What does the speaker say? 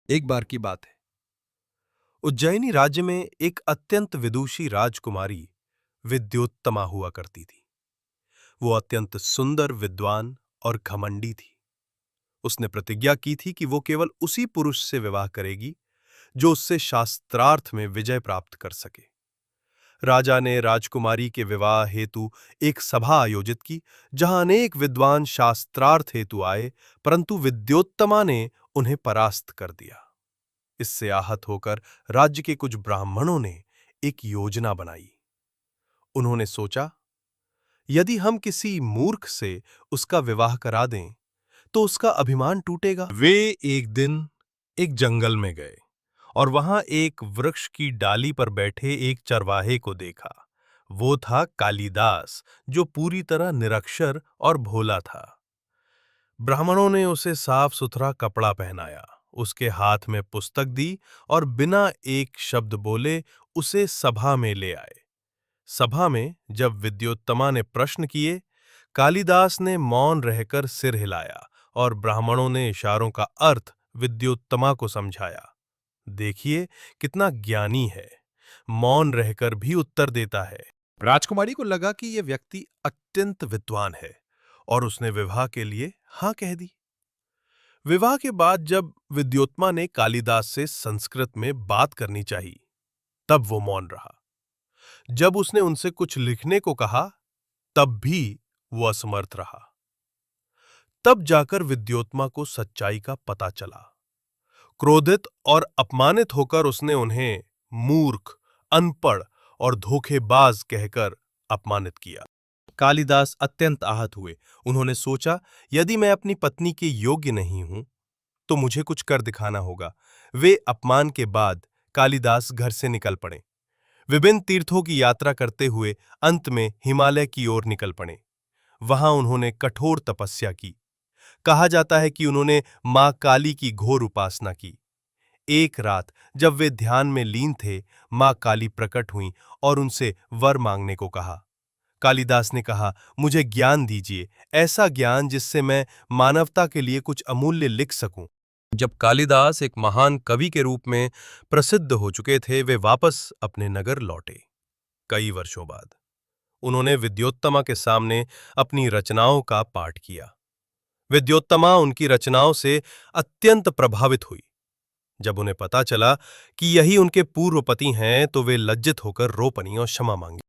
एक बार की बात है, उज्जैनी राज्य में एक अत्यंत विदुषी राजकुमारी विद्योत्तमा हुआ करती थी। वो अत्यंत सुंदर, विद्वान और घमंडी थी। उसने प्रतिज्ञा की थी कि वो केवल उसी पुरुष से विवाह करेगी जो उससे शास्त्रार्थ में विजय प्राप्त कर सके। राजा ने राजकुमारी के विवाह हेतु एक सभा आयोजित की, जहां अनेक विद्वान शास्त्रार्थ हेतु आए, परंतु विद्योत्तमा ने उन्हें परास्त कर दिया। इससे आहत होकर राज्य के कुछ ब्राह्मणों ने एक योजना बनाई। उन्होंने सोचा, यदि हम किसी मूर्ख से उसका विवाह करा दें तो उसका अभिमान टूटेगा। वे एक दिन एक जंगल में गए और वहां एक वृक्ष की डाली पर बैठे एक चरवाहे को देखा। वो था कालिदास, जो पूरी तरह निरक्षर और भोला था। ब्राह्मणों ने उसे साफ सुथरा कपड़ा पहनाया, उसके हाथ में पुस्तक दी और बिना एक शब्द बोले उसे सभा में ले आए। सभा में जब विद्योत्तमा ने प्रश्न किए, कालिदास ने मौन रहकर सिर हिलाया और ब्राह्मणों ने इशारों का अर्थ विद्योत्तमा को समझाया। देखिए कितना ज्ञानी है, मौन रहकर भी उत्तर देता है। राजकुमारी को लगा कि यह व्यक्ति अत्यंत विद्वान है और उसने विवाह के लिए हां कह दी। विवाह के बाद जब विद्योत्तमा ने कालिदास से संस्कृत में बात करनी चाहिए, तब वो मौन रहा। जब उसने उनसे कुछ लिखने को कहा, तब भी वो असमर्थ रहा। तब जाकर विद्योत्तमा को सच्चाई का पता चला। क्रोधित और अपमानित होकर उसने उन्हें मूर्ख, अनपढ़ और धोखेबाज कहकर अपमानित किया। कालिदास अत्यंत आहत हुए। उन्होंने सोचा, यदि मैं अपनी पत्नी के योग्य नहीं हूं तो मुझे कुछ कर दिखाना होगा। वे अपमान के बाद कालिदास घर से निकल पड़े। विभिन्न तीर्थों की यात्रा करते हुए अंत में हिमालय की ओर निकल पड़े। वहां उन्होंने कठोर तपस्या की। कहा जाता है कि उन्होंने मां काली की घोर उपासना की। एक रात जब वे ध्यान में लीन थे, मां काली प्रकट हुईं और उनसे वर मांगने को कहा। कालिदास ने कहा, मुझे ज्ञान दीजिए, ऐसा ज्ञान जिससे मैं मानवता के लिए कुछ अमूल्य लिख सकूं। जब कालिदास एक महान कवि के रूप में प्रसिद्ध हो चुके थे, वे वापस अपने नगर लौटे। कई वर्षों बाद उन्होंने विद्योत्तमा के सामने अपनी रचनाओं का पाठ किया। विद्योत्तमा उनकी रचनाओं से अत्यंत प्रभावित हुई। जब उन्हें पता चला कि यही उनके पूर्व पति हैं, तो वे लज्जित होकर रो पड़ीं और क्षमा मांगी।